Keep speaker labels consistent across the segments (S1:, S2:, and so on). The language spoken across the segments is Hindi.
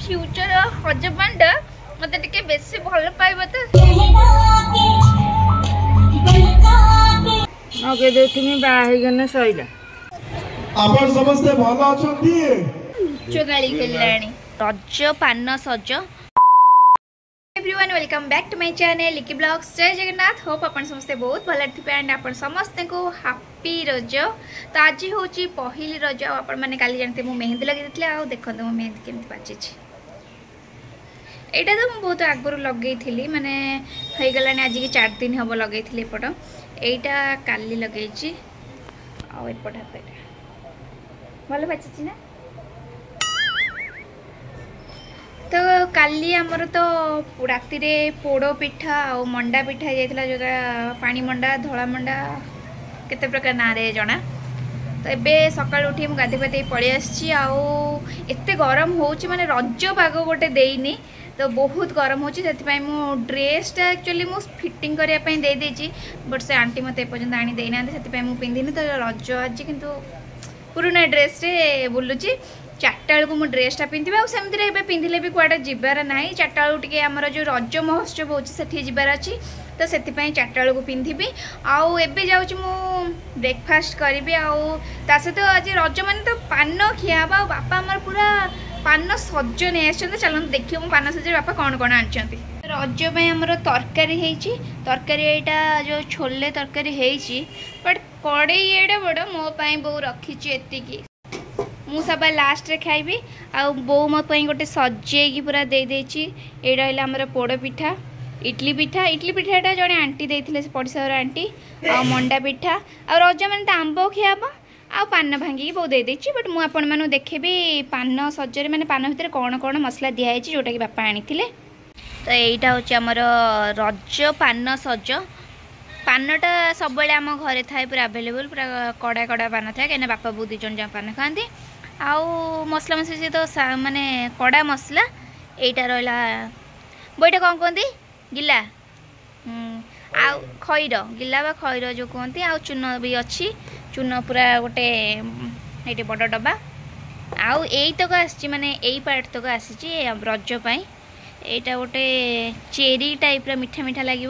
S1: फ्यूचर हजबैंड मत टे बेसी भल पाइब तो
S2: बाहर सैला
S3: आपण समस्ते भल अछंती
S1: चोगाली खेलाणी रज पान सज everyone welcome back to my channel लिकी ब्लॉग्स। जय जगन्नाथ। होप अपन समस्ते बहुत भल थे एंड अपन समस्त को हैप्पी रज। तो आज हूँ पहली रज आपण मैंने काली जानते मु मेहंदी लगे आ देखते मो मेहंदी केमती पाची एटा तो मुझे बहुत आगुरी लगे माने हो गला आज की 4 दिन हम लगे एपट एटा काली लगे आउट हाथ भल पाची ना। तो काली आमर तो राति पोड़ पिठा आ मंडा पिठा जाइला जोटा पानी मंडा धला मंडा केते प्रकार ना रे जना। तो एबे सकाळ उठी मु गाधे पाधे पळि आछि एते गरम होउछि माने रज पाग गोटे देइनी तो बहुत गरम होउछि सेति मु ड्रेसटा एक्चुअली मु फिटिंग करिया पई दे देछि बट से आंटी मते पर्यंत आनी देइना सेति मु पिंधिनी। तो रज आज किंतु पुराना ड्रेस रे बुलुछि 4टा बेलू मो ड्रेसटा पिंधि सेमती पिंधिले भी कूड़ा जबार ना 4टा बेलू टे आमर जो रज महोत्सव होती जबार अच्छी तो से 4टा बेलू पिंधि आउ एबे जाऊँ मु ब्रेकफास्ट करी ता सहित आज रज मान तो पान खिया बापा आमर पूरा पान सज नहीं आस चलते देखिए मो पान सज बापा कौन कौन आनी रज आमर तरकारी तरकारी यहाँ जो छोले तरकारी बट कड़े एडे बड़ मोपाई बो रखी एतिकी मु सब लास्ट रे खाइबी आ बो मो पई गोटे सजेकी पूरा दे देछि। ए रहला हमर पोड़ पिठा इडली पिठाटा जड़े आंटी देथिले से पड़िसार आंटी आ मंडा पिठा आ रज मन त आंबो खियाबा आ पान भांगी बो दे देछि। बट मु आपण मानु देखेबी पान सजरे माने पान भितर कोन कोन मसला दिया है जोटा कि बापा आनीथिले। तो एटा होछि हमर रज पान सज पानटा सब बेले आम घरे थाए पूरा अवेलेबल पूरा कड़ा कड़ा पान थाए कहीं बापा बो 2 जन पान खाती आउ मसला मसली सहित तो माने कड़ा मसला एटा रहा बोईटा कौन कहती गिला आ खईर गिला बा खईर जो कहती आ चून भी अच्छी चून पूरा गोटे ये बड़ डब्बा आउ यही तक आसी माने यही पार्ट तक आसी रज पाई एटा गोटे चेरी टाइप मीठा मीठा लगे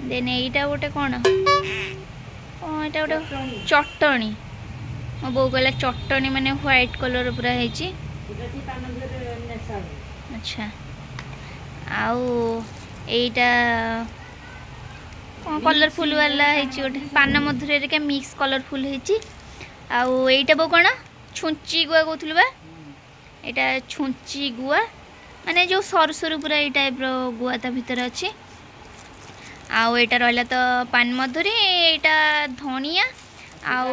S1: देन एटा गोटे कौन एटा गोटे चटनी मो बो कहला चटनी माने व्हाइट कलर पूरा है। अच्छा आउ एटा कलरफुल वाला है गोटे पान मधुर के मिक्स कलरफुल है। आउ एटा बो कौन छुंची गुआ कहूल बा एटा छुंची गुआ माने जो सर सर पूरा ये टाइप गुआ ता भीतर अच्छी आउ एटा रहा तो पान मधुरी एटा धनिया आउ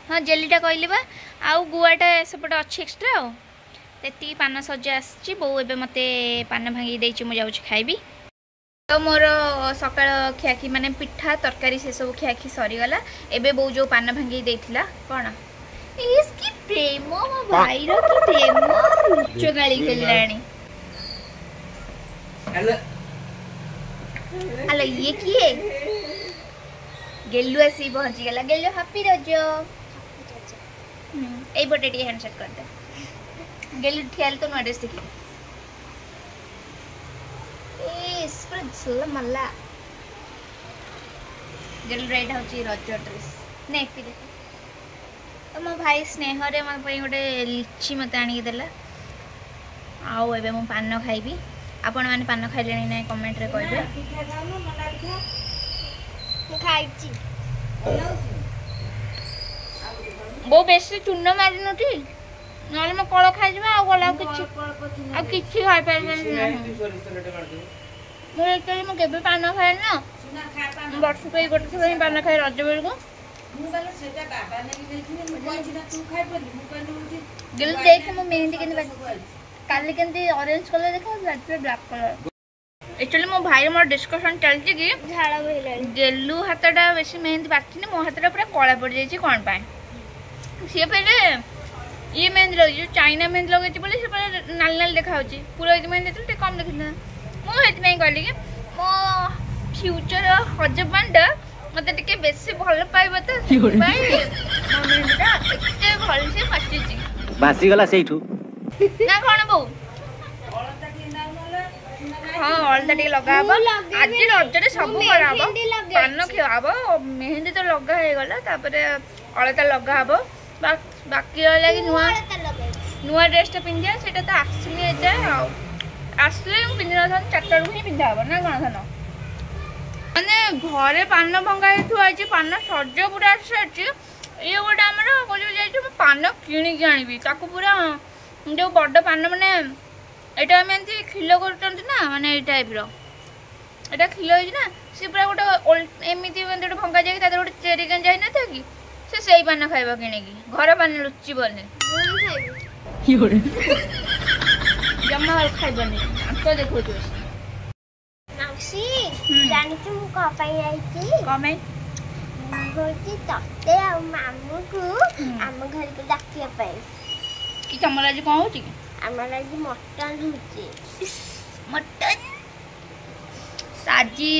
S1: हाँ जेलीटा कहली बा आउ गुआटा सेपटे अच्छी एक्सट्रा आती पान सज आसी बो ए मते पान भांगी देछि मु जाउछि खाइबी। तो मोर सकाळ खियाखी माने पिठा तरकारी से सब खियाखी सरीगला एबे बो जो पान भांगी देथिला कौन इसकी प्रेम मो भाई रो की प्रेम चोगाली खेलाणी हेलो ये किए गेलु आसी पहुंची गला गेलु हैप्पी रज ए बटे टी हैंडशेक कर दे गेलु खेल तो ड्रेस देखी ए स्प्रेड सला मल्ला गेलु रेड होची रज ड्रेस ने पी दे तो मो भाई स्नेह रे म पई गोटे लिची मते आनी देला आउ एबे मो पान खाइबी आपण माने पान खाइले नै कमेंट रे कहबे बो बेसी चून मारि नथि नले म कळ खाइ जमा आ गला किछि खाइ पाइबे मोर एकले म केबे पान खाइ ना वर्ष पे गोटे थोड़ी पान खाइ रज बेल को मु बाला सेटा बाबा नै देथिने मु कहछि ना तू खाइ पली मु कहनु दिल देख म मेहंदी केने काली केंती ऑरेंज कलर देखा लाइट ब्लैक कलर एक्चुअली मो भाई मोर डिस्कशन चलती कि झाड़ा बहिला गेलु हाथटा बेसी मेहंदी बाकी मो हाथटा पूरा कला पड़ जाइए कौन पाए सी पहले ये मेहंदी लगे चाइना मेहंदी लगे बोले से नाल नाल देखा पूरा मेहंदी तो कम देखा मुझे कहली कि मो फ्यूचर हजबैंड मत टे बेसी भल पाइब तो मेहंदीटा एत भल से पाची
S4: भासीगला सेठू
S1: ना कौन बो हाँ अलता टे लगा आज रजरे सब पान खियाब मेहंदी तो लगा हो गला अलता लगा बाकी रहा कि नुआ ड्रेस पिंधा से तो आसनी एजाए आसले पिंधि न चार्टा ही पिंधा हम ना कौन धन मैंने घरे पान भंगा थुआई पान सज पूरा सारी ये गोटे आम कह पान किणिकी आनी पूरा जो बड़ पान मैंने यहाँ आम एमती खिल कर मानने टाइप रहा खिल हो सी पूरा गोटे एमती गोटे भंगा जाए गोटे चेरी गेंजा जाए ना कि से पान खाइबा किणिकी घर पान लुचिबनी जमा खाइबनी आंक देखो
S4: तते मामू को आम घर को डाकिया
S1: कि तमर आज कौन होची
S4: आमर आज मटन होची
S1: मटन साजी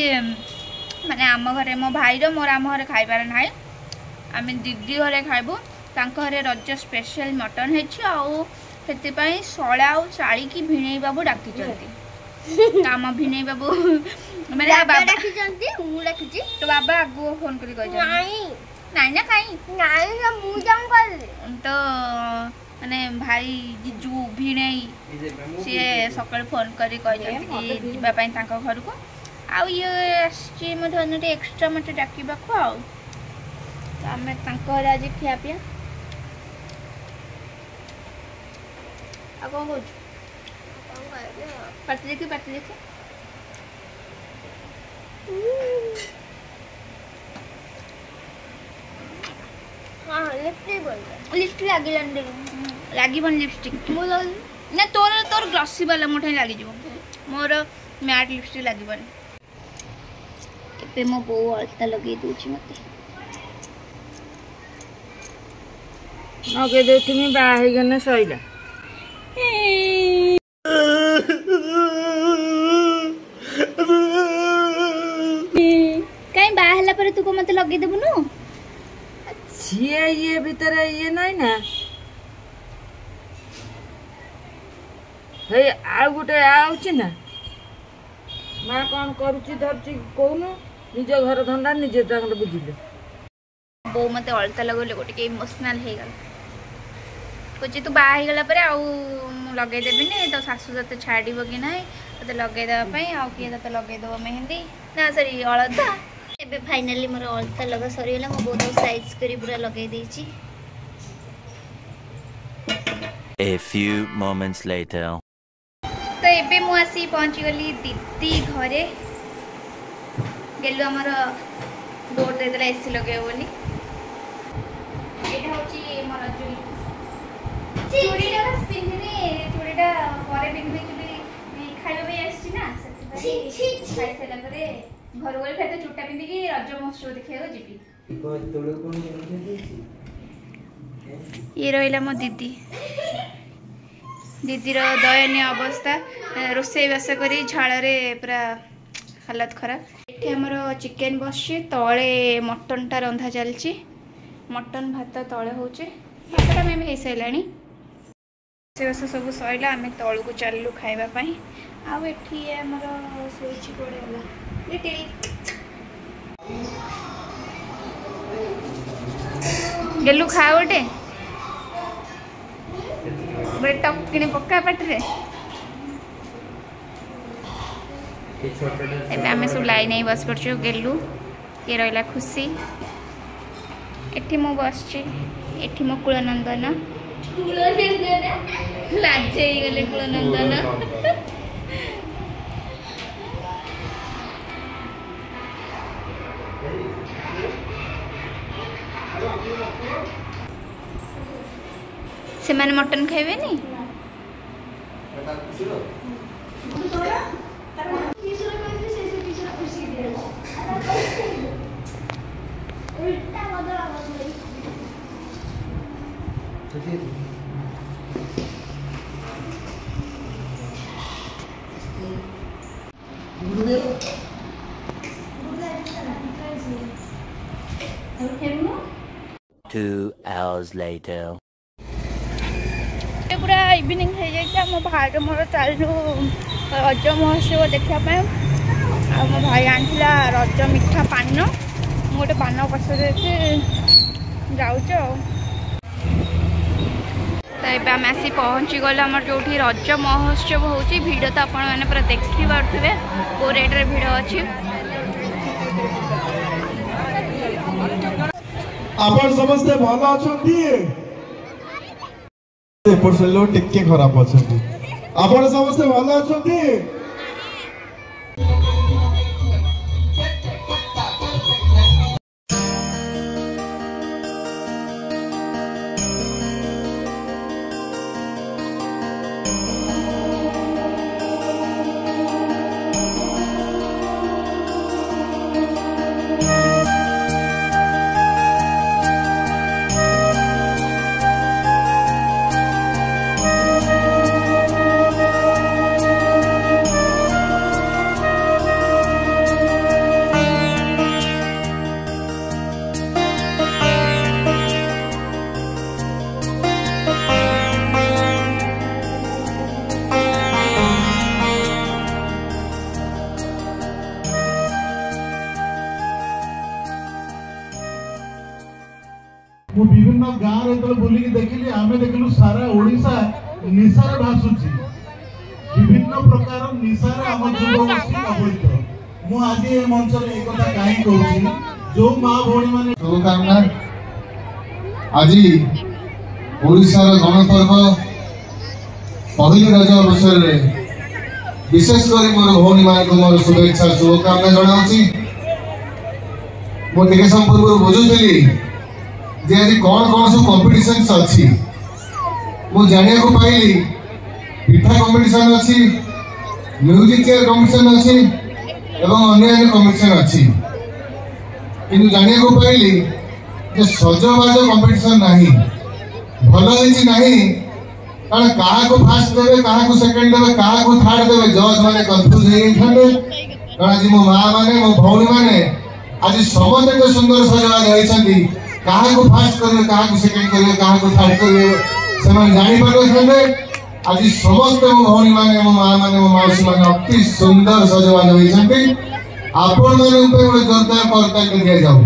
S1: माने आम घरे मो भाई रो मोर आम घरे खाइबार नाही आमे दीदी घरे खाइबो तांक घरे रज स्पेशल मटन हेछि आउ सेति पई सळा आउ चाळी की भिणेई बाबू डाकी चलती आम भिणेई बाबू मेरे बाबा
S4: डाकी चलती मु डाकी
S1: तो बाबा आगु फोन करी कहि
S4: नहीं
S1: नहीं ना काई
S4: नहीं ना मु जाम कर
S1: तो माने भाई जीजू भिणेई सी सकाळ फोन करी कहि कि जीवा पई तांक घर को आउ ये आछि म धनटे एक्स्ट्रा मते डाकिबा को आउ तो आमे तांक घर आज खिया पिया आ कौन कहू पार्टी देखी
S4: हां लिपस्टिक बोल
S1: लिपस्टिक लागबन लिपस्टिक ना तोर ग्लॉसी वाला मोठे लागी जीवो मोर मैट लिपस्टिक लागबन एबे मो बो अलता लगे दोची मते
S2: नगे दे तुम बाहे गने सइला
S1: कहीं बाहला पर तू को मते लगे देबनु
S2: छिए ये भीतर ये नहीं ना हे आ गुटे आउची ना माँ कौन करुची धरची कहून निज घर धंदा निजे तंग बुझिले
S1: बो मते अलता लगले गोटे इमोशनल हे गल कुछ तू बाहा हो गला आउ लगे देबिनी तो सासू तते छाड़ब कि ना तो लगे देवाई आउ किए तते लगे देव मेहंदी ना सरी अलता एबे फाइनली मोर अलता लगा सरी गला मो बहुत साइज करी पूरा लगे देची
S5: A few moments later
S1: तो एबे मु आसी पहुंच गली दीदी घरे गेलु हमर बोर्ड दे देला एसी लगे बोली एटा होची मोर जुली चूड़ीटा बस पिन्हनी चूड़ीटा परे पिन्हबे चूड़ी खाइबा पे आछि ना सति खाइ सेला परे घर गले फेर तो चूटा पिन्हि कि रज महोत्सव देखियो जीबी ये रहिला मो दीदी दीदीर दयनीय अवस्था रोसई बास करी झाड़े पूरा हालत खराब ये आमर चिकेन बसची तले मटनटा रंधा चलची मटन भात तले होचे भातटा में हो सारा रोसई सब सैला आम तलू को चलू खावाई आउ एठी आमर सोची पड़ेगा गेलु खा गोटे गोटे टप कि पक्का पाटे आम सब लाइन नहीं बस पड़ो गेलु ये रहा खुशी एठी मो बस एठी मो कुलनंदन लाजे गले कुलनंदन से मैंने मटन खाइबे नी
S5: Two hours later
S1: पूरा इवनिंग हो जाए मो भाई मोर चलू रज महोत्सव देखापी आ मो भाई आना रज मिठा पान गोटे पान पसंद जाऊँ तो ये आम आसी पहुँची गल आम जो रज महोत्सव हो भिड़ तो आपण मैंने पूरा देखी पारे को रेट रे भिड़ अच्छी
S3: आपण समस्ते भल अछंती एपट से लोग टिके खराब अछंती आपण समस्ते भल अछंती
S6: मु विभिन्न गाँव रे बुलिकी देखिली आमे देखलु सारा ओडिशा निशार भासुची विभिन्न प्रकार निशार आम युवगोष्ठी कबलित मु आज ए मंच रे एक कथा काहे कहूची जो मां भौणी माने
S7: शुभकामना आज ओडिशार गणपर्व पहली रज अवसर रे विशेष कर मोर भौणी मान को मोर शुभेच्छा शुभकामना जनाऊची मो टिके सम पूर्व बुझुथली जे आज कौन कौन सब कॉम्पिटिशन्स अच्छी मु जानिया को पाइली पिठा कॉम्पिटिशन अच्छी म्यूजिक चेयर कॉम्पिटिशन अच्छी एवं अन्य कॉम्पिटिशन अच्छी किंतु जानिया को पाइली जे सजबाज कॉम्पिटिशन नहीं भल होइछि नहीं कारण कहा को फर्स्ट देबे कहा को सेकंड देबे कहा को थर्ड देबे जज माने कंफ्यूज हे थांदे कारण आज मो मां माने मो भौणी माने आज समस्त के सुंदर सजबाज होइछंती कहा को फर्स्ट करिए कहा को सेकंड करिए कहा को थर्ड करिए से माने जानि पारो थांदे आज समस्त मो भौणी माने मो मां माने मो मौसी माने अति सुंदर सजबाज होइछंती आपण माने ऊपर गोटे जोरदार करताल दिया जाऊ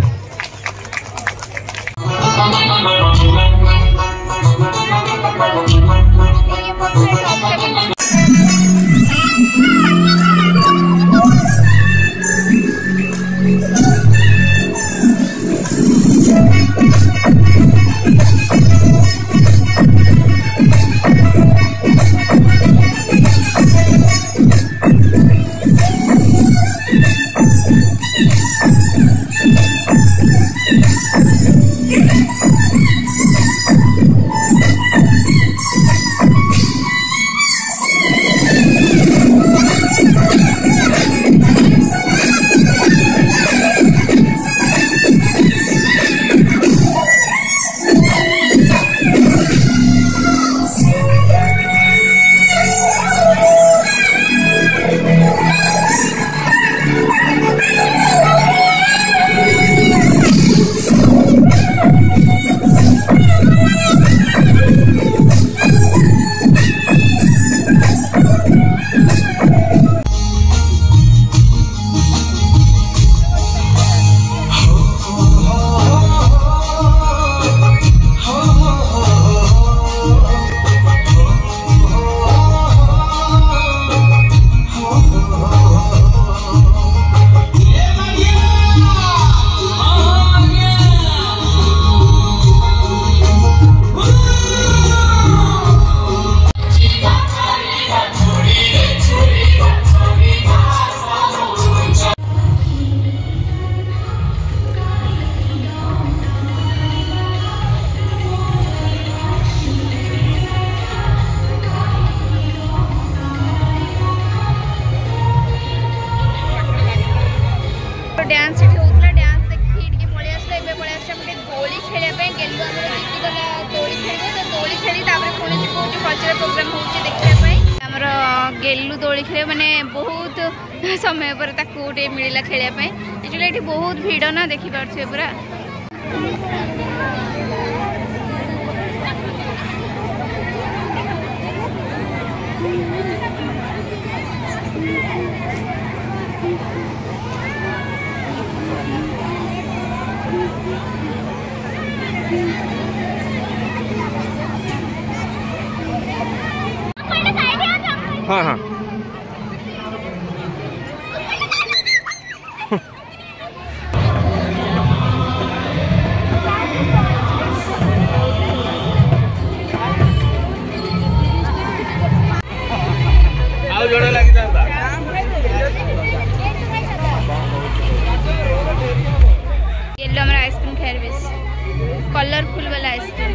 S1: डांस होता डांस देखिए पलि आसला पलि आसला दोली खेलने गेलु आम जीतीगला दोली खेल तो दोली खेली पुणी कौटी कल्चरल प्रोग्राम हो देखापी आमर गेलु दोली खेल मैंने बहुत समय पर गोटे मिलला खेलने एक्चुअली ये बहुत भिड़ ना देखिपे पूरा
S8: हाँ हाँ ଆଉ ଜଣେ ଲାଗିଥାନ୍ତା
S1: येलो हमारा आइसक्रीम खाएर बेस कलरफुल वाला आइसक्रीम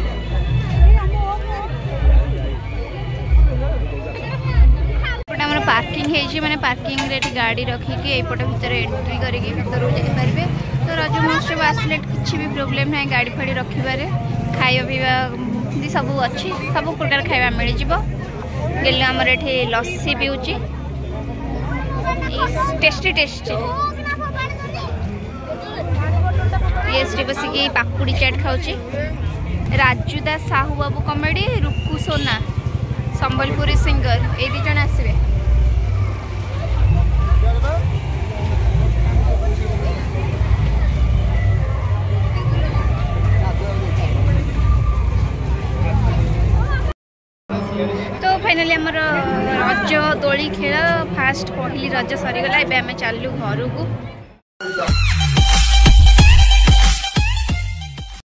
S1: आम पार्किंग है मैंने पार्किंग रे गाड़ी रखिकी एपट भितर एंट्री करके भर जापारे तो रज महोत्सव आसले किसी भी प्रोब्लेम ना गाड़ी फाड़ी रखिबारे खाଇବା पीवा सब अच्छी सब प्रकार खाଇବା मिल जिवो गेले हमर एठी लस्सी पिउची टेस्टी टेस्टी ये श्री बसिकी पाकुड़ी चाट खाऊची राजूदा साहू बाबू कॉमेडी रुकु सोना संबलपुरी सिंगर ए दी जन आसबे तो फाइनली आमर रज दोली खेल फास्ट पहली रज सरीगला एबे आमे चालू घर को।